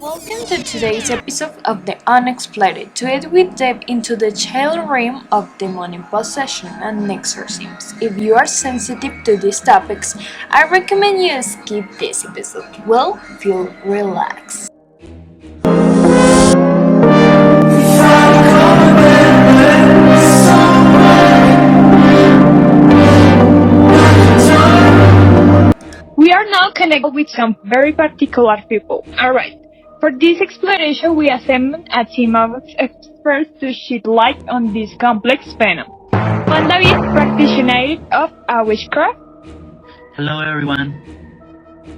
Welcome to today's episode of the Unexplained. Today we dive into the child realm of demonic possession and exorcisms. If you are sensitive to these topics, I recommend you skip this episode. Well, feel relaxed. We are now connected with some very particular people. Alright, for this exploration we assembled a team of experts to shed light on this complex phenomenon. Juan David, practitioner of witchcraft. Hello everyone.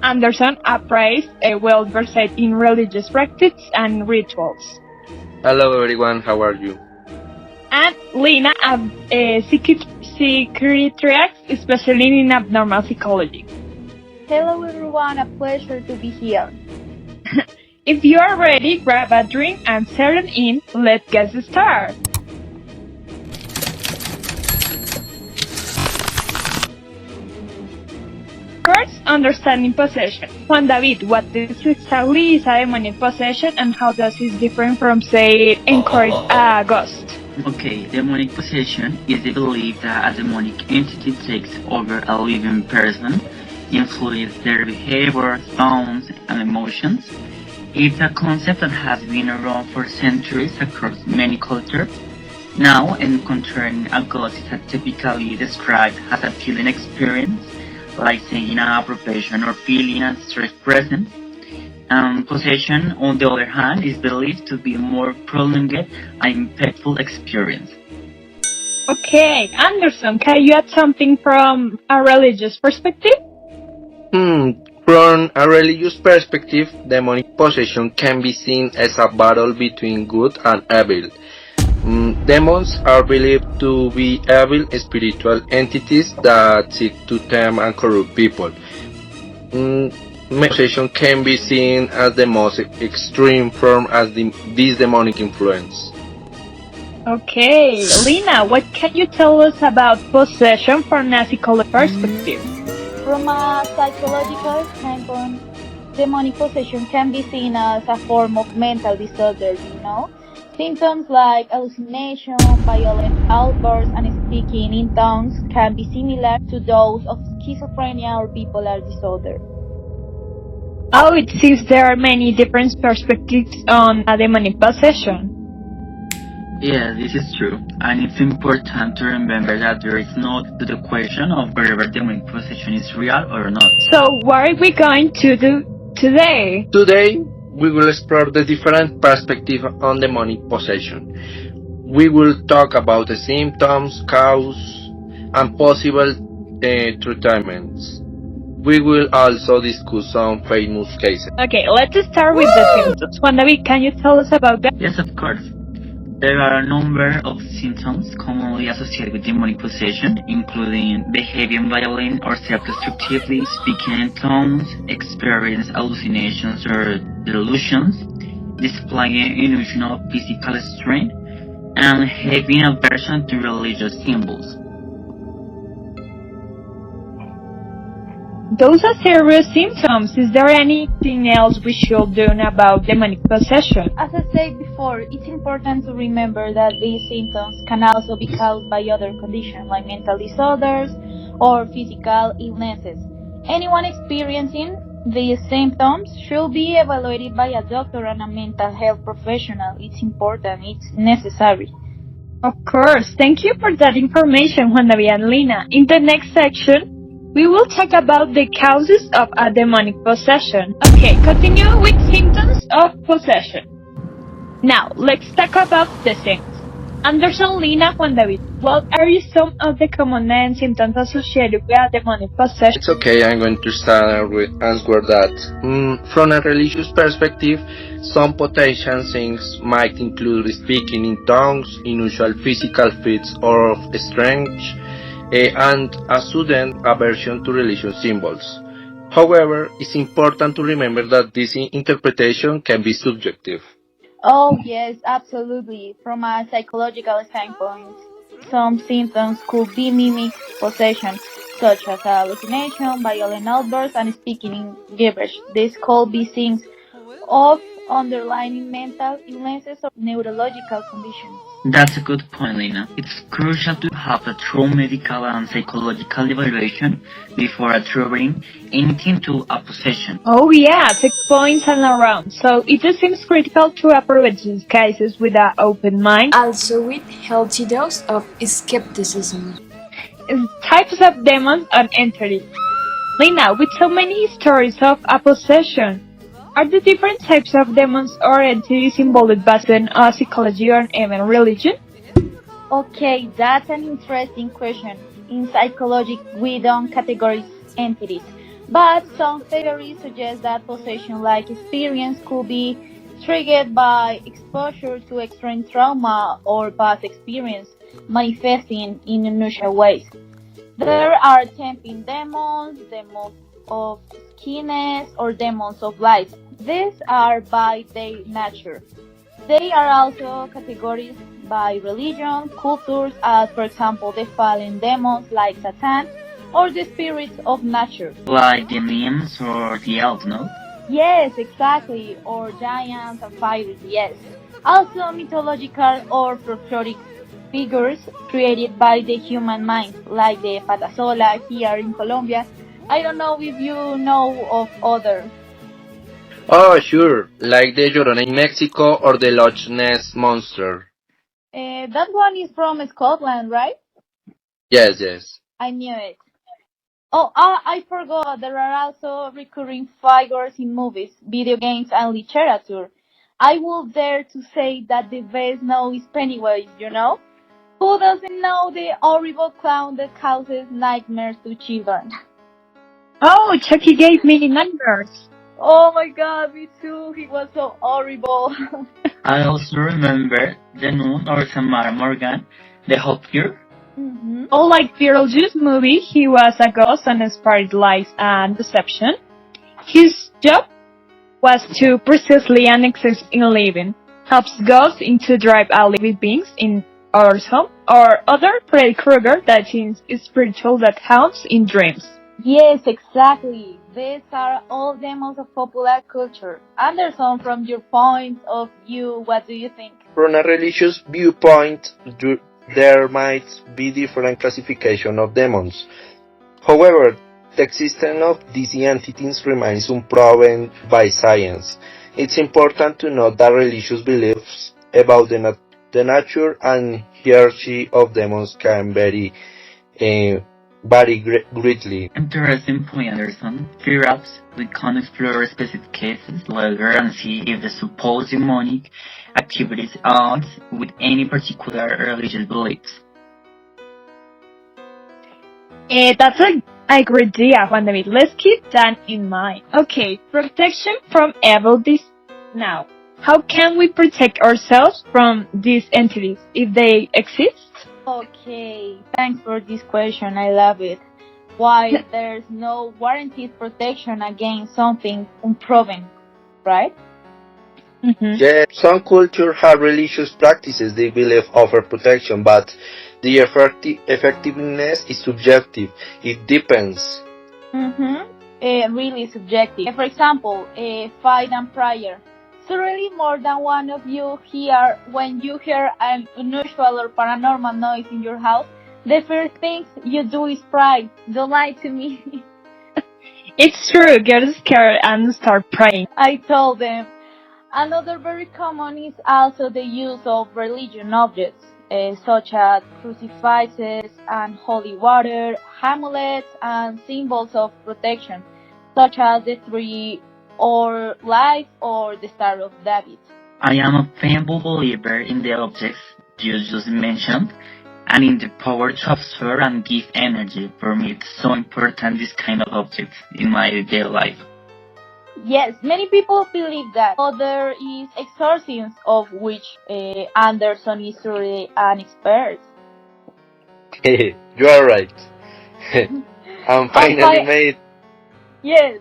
Anderson, a priest well-versed in religious practice and rituals. Hello everyone, how are you? And Lena, a psychiatrist specializing in abnormal psychology. Hello everyone, a pleasure to be here. If you are ready, grab a drink and settle in. Let's get started. First, understanding possession. Juan David, what exactly is a demonic possession and how does it differ from, say, encourage a ghost? Okay, demonic possession is the belief that a demonic entity takes over a living person, influence their behavior, thoughts, and emotions. It's a concept that has been around for centuries across many cultures. Now, encountering a ghost is typically described as a feeling experience, like seeing a profession or feeling a strange presence. Possession, on the other hand, is believed to be a more prolonged and impactful experience. Okay, Anderson, can you add something from a religious perspective? From a religious perspective, demonic possession can be seen as a battle between good and evil. Demons are believed to be evil spiritual entities that seek to tempt and corrupt people. Possession can be seen as the most extreme form as this demonic influence. Okay, Lena, what can you tell us about possession from a psychological perspective? From a psychological standpoint, demonic possession can be seen as a form of mental disorder, Symptoms like hallucination, violent outbursts, and speaking in tongues can be similar to those of schizophrenia or bipolar disorder. Oh, it seems there are many different perspectives on a demonic possession. Yeah, this is true, and it's important to remember that there is no to the question of whether demonic possession is real or not. So, what are we going to do today? Today, we will explore the different perspectives on demonic possession. We will talk about the symptoms, cause, and possible treatments. We will also discuss some famous cases. Okay, let's start with the symptoms. Juan David, can you tell us about that? Yes, of course. There are a number of symptoms commonly associated with demonic possession, including behaving violent or self-destructively, speaking in tongues, experience hallucinations or delusions, displaying unusual physical strength, and having aversion to religious symbols. Those are serious symptoms. Is there anything else we should do about demonic possession? As I said before, it's important to remember that these symptoms can also be caused by other conditions like mental disorders or physical illnesses. Anyone experiencing these symptoms should be evaluated by a doctor and a mental health professional. It's important, it's necessary. Of course. Thank you for that information, Juan David and Lina. In the next section, we will talk about the causes of a demonic possession. Okay, continue with symptoms of possession. Now, let's talk about the symptoms. Anderson, Lina, Juan David, what are some of the common symptoms associated with a demonic possession? It's okay, I'm going to start with answer that. From a religious perspective, some potential things might include speaking in tongues, unusual physical feats of strength, and a sudden aversion to religious symbols. However, it's important to remember that this interpretation can be subjective. Oh yes, absolutely. From a psychological standpoint, some symptoms could be mimic possession, such as hallucination, violent outbursts, and speaking in gibberish. This could be signs of underlying mental illnesses or neurological conditions. That's a good point, Lena. It's crucial to have a true medical and psychological evaluation before attributing anything to a possession. Oh yeah, checkpoints and around. So it just seems critical to approach these cases with an open mind. Also with healthy dose of skepticism. Types of demons and entities. Lina, with so many stories of a possession, are the different types of demons or entities involved based on psychology or even religion? Okay, that's an interesting question. In psychology, we don't categorize entities, but some theories suggest that possession-like experience could be triggered by exposure to extreme trauma or past experience, manifesting in unusual ways. There are tempting demons, demons of skinness, or demons of light. These are by their nature. They are also categorized by religion, cultures, as for example the fallen demons like Satan, or the spirits of nature. Like the nymphs or the elves, no? Yes, exactly, or giants and fighters, yes. Also mythological or folkloric figures created by the human mind, like the patasola here in Colombia. I don't know if you know of others. Oh, sure, like the Llorona in Mexico or the Loch Ness Monster. That one is from Scotland, right? Yes, yes. I knew it. Oh, I forgot. There are also recurring figures in movies, video games, and literature. I would dare to say that the best known is Pennywise, you know? Who doesn't know the horrible clown that causes nightmares to children? Oh, Chucky gave me nightmares. Oh my god, me too. He was so horrible. I also remember the Nun or Samara Morgan, the Hope Cure. Oh, like Beetlejuice movie, he was a ghost and inspired lies and deception. His job was to precisely and exist in living, helps ghosts into drive out living beings in our home, or other Freddy Krueger that is spiritual that haunts in dreams. Yes, exactly. These are all demons of popular culture. Anderson, from your point of view, what do you think? From a religious viewpoint, there might be different classification of demons. However, the existence of these entities remains unproven by science. It's important to note that religious beliefs about the nature and hierarchy of demons can vary greatly. Interesting point, Anderson. Perhaps we can explore specific cases later and see if the supposed demonic activities odds with any particular religious beliefs. That's a great idea, Juan David. Let's keep that in mind. Okay, protection from evil this now. How can we protect ourselves from these entities if they exist? Okay, thanks for this question. I love it. Why there's no guaranteed protection against something unproven, right? Yeah, some cultures have religious practices they believe offer protection, but the effectiveness is subjective. It depends. Really subjective. For example, fight and prayer. Surely more than one of you here, when you hear an unusual or paranormal noise in your house, the first thing you do is pray. Don't lie to me. It's true, get scared and start praying. I told them. Another very common is also the use of religion objects, such as crucifixes and holy water, amulets, and symbols of protection, such as the tree or life or the Star of David. I am a firm believer in the objects you just mentioned and in the power to absorb and give energy. For me, it's so important, this kind of objects in my daily life. Yes, many people believe that. Other is exorcism, of which Anderson is really an expert. You are right. I'm finally made. Yes.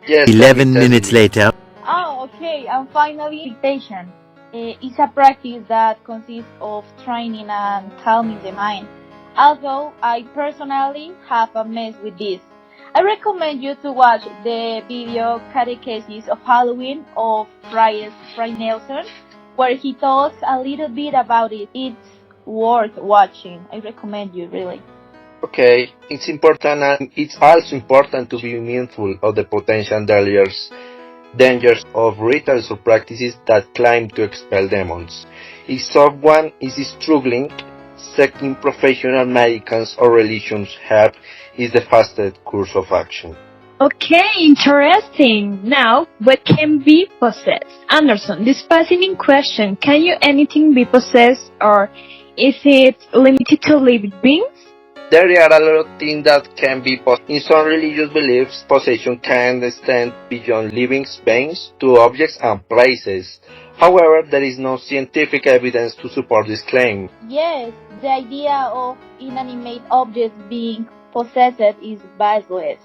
Yes. 11 minutes later. Oh, okay. And finally, meditation. It's a practice that consists of training and calming the mind. Although I personally have a mess with this. I recommend you to watch the video Catechesis of Halloween of Fry Nelson, where he talks a little bit about it. It's worth watching. I recommend you, really. Okay, it's important and it's also important to be mindful of the potential dangers of rituals or practices that claim to expel demons. If someone is struggling, seeking professional medical or religious help is the fastest course of action. Okay, interesting. Now, what can be possessed? Anderson, this fascinating question, can you anything be possessed or is it limited to living beings? There are a lot of things that can be possessed. In some religious beliefs, possession can extend beyond living beings to objects and places. However, there is no scientific evidence to support this claim. Yes, the idea of inanimate objects being possessed is baseless.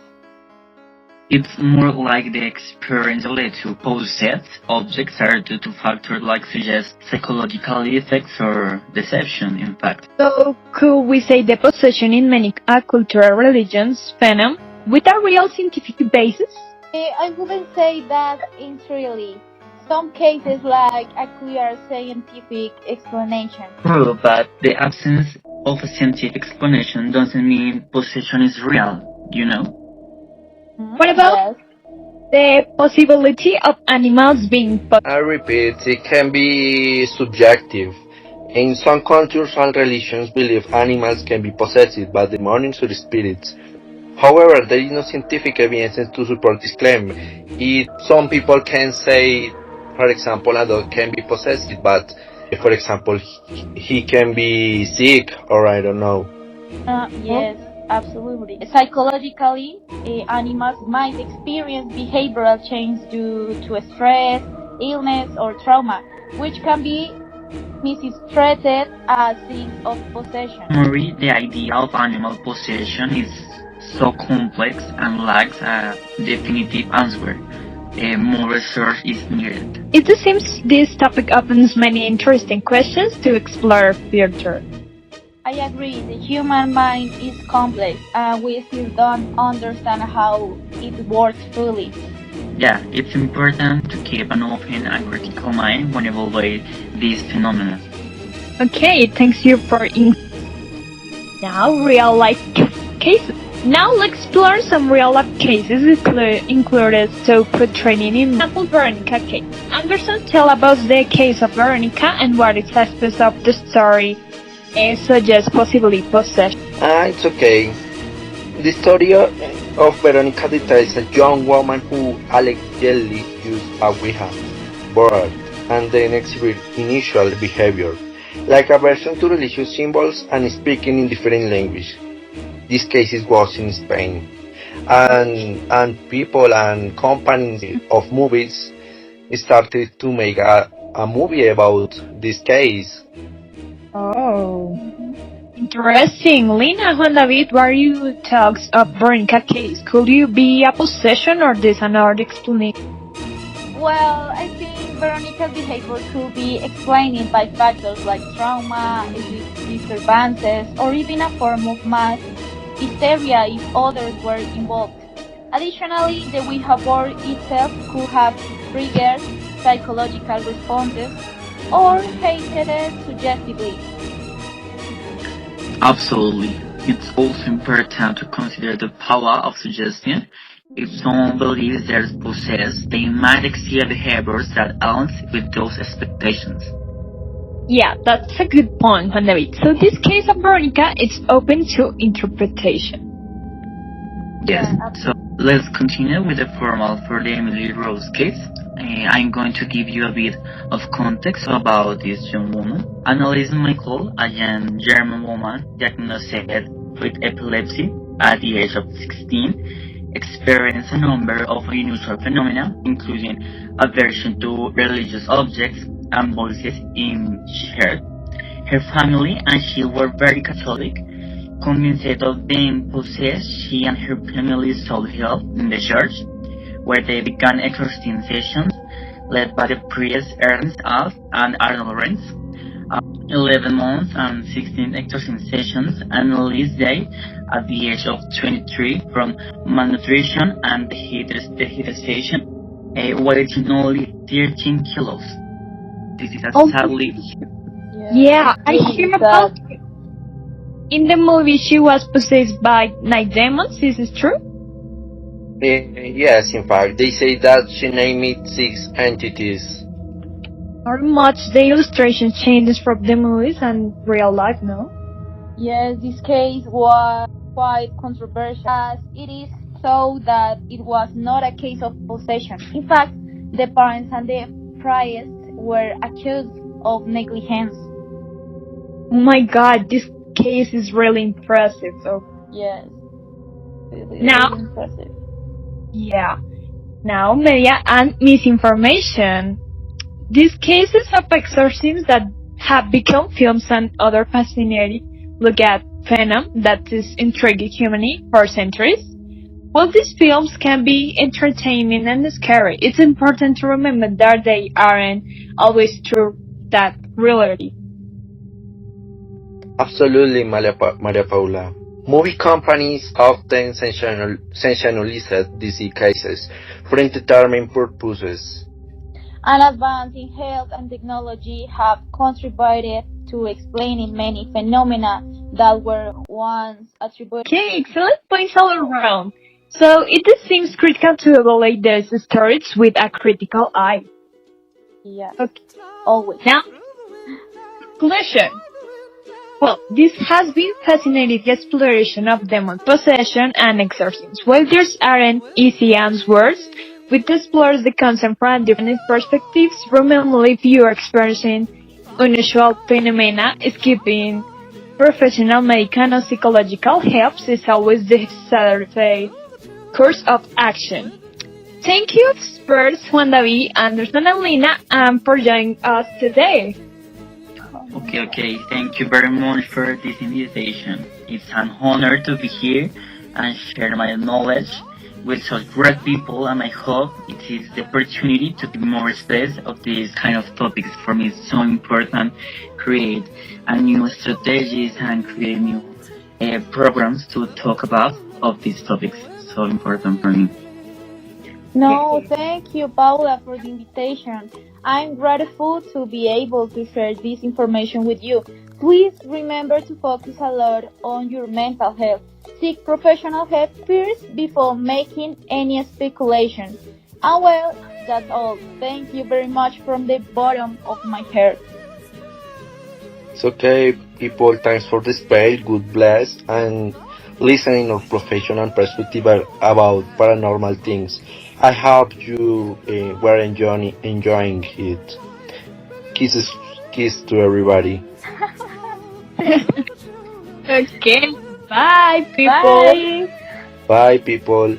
It's more like the experience related to possessed objects are due to factors like suggest psychological effects or deception, in fact. So, could we say the possession in many cultural religions phenomenon with a real scientific basis? I wouldn't say that entirely. Some cases like a clear scientific explanation. True, but the absence of a scientific explanation doesn't mean possession is real, you know? What about the possibility of animals being possessed? I repeat, it can be subjective. In some cultures and religions believe animals can be possessed by demons or spirits. However, there is no scientific evidence to support this claim. Some people can say, for example, a dog can be possessed, but, for example, he can be sick, or I don't know. Yes, absolutely. Psychologically, animals might experience behavioral change due to stress, illness, or trauma, which can be misinterpreted as signs of possession. Murray, the idea of animal possession is so complex and lacks a definitive answer. More research is needed. It seems this topic opens many interesting questions to explore further. I agree, the human mind is complex and we still don't understand how it works fully. Yeah, it's important to keep an open and critical mind when evaluating these phenomena. Okay, thanks you for now real life cases. Now let's explore some real life cases included so-called training in example Veronica case. Anderson, tell about the case of Veronica and what is aspects of the story suggest possibly possession. It's okay. The story of Veronica details a young woman who allegedly used a Ouija board and then exhibited initial behavior, like aversion to religious symbols and speaking in different languages. This case was in Spain, and people and companies of movies started to make a movie about this case. Oh, interesting. Lina, Juan David, where you talks of Veronica case, could you be a possession or this another explanation? Well, I think Veronica's behavior could be explained by factors like trauma, disturbances, or even a form of mass hysteria if others were involved. Additionally, the Ouija board itself could have triggered psychological responses or hated suggestively. Absolutely. It's also important to consider the power of suggestion. If someone believes they're possessed, they might exhibit behaviors that align with those expectations. Yeah, that's a good point, Juan David. So this case of Veronica is open to interpretation. Yes, so let's continue with the formal for the Emily Rose case. I'm going to give you a bit of context about this young woman. Annalise Michael, a young German woman diagnosed with epilepsy at the age of 16, experienced a number of unusual phenomena, including aversion to religious objects and voices in she heard. Her family and she were very Catholic. Convinced of being possessed, she and her family sought help in the church, where they began exorcism sessions led by the priests Ernst Alf and Arnold Renz. 11 months and 16 exorcism sessions, and release date at the age of 23 from malnutrition and dehydration, weighing only 13 kilos. This is a Oh, sadly. yeah, I really hear sad. about it. In the movie, she was possessed by night demons. Is this true? Yes, in fact, they say that she named it 6 entities. Or much the illustration changes from the movies and real life, no? Yes, this case was quite controversial as it is thought that it was not a case of possession. In fact, the parents and the priest were accused of negligence. Oh my god, this case is really impressive. So, Yes, really, now, really impressive. yeah, now media and misinformation. These cases of exorcisms that have become films and other fascinating look at phenom that is intriguing humanity for centuries. While these films can be entertaining and scary, it's important to remember that they aren't always true that reality. Absolutely, Maria Paula. Movie companies often sensationalize these cases for entertainment purposes. And advances in health and technology have contributed to explaining many phenomena that were once attributed. Okay, excellent points all around. So it just seems critical to evaluate these stories with a critical eye. Yes, Okay, always. now, conclusion. Well, this has been fascinating exploration of demon possession and exorcisms. While there aren't easy answers, we explore the concept from different perspectives. Remember, if you are experiencing unusual phenomena, skipping professional medical or psychological help is always the necessary course of action. Thank you, experts Juan David, Anderson, and Lina, for joining us today. Okay. Thank you very much for this invitation. It's an honor to be here and share my knowledge with such great people, and I hope it is the opportunity to give more space of these kind of topics. For me, it's so important create a new strategies and create new programs to talk about of these topics. So important for me. No, thank you, Paula, for the invitation. I'm grateful to be able to share this information with you. Please remember to focus a lot on your mental health. Seek professional help first before making any speculation. And well, that's all. Thank you very much from the bottom of my heart. It's okay, people. Thanks for the space. God bless and listening of professional perspective about paranormal things. I hope you were enjoying it. Kisses, kiss to everybody. Okay, bye, people. Bye! Bye, people.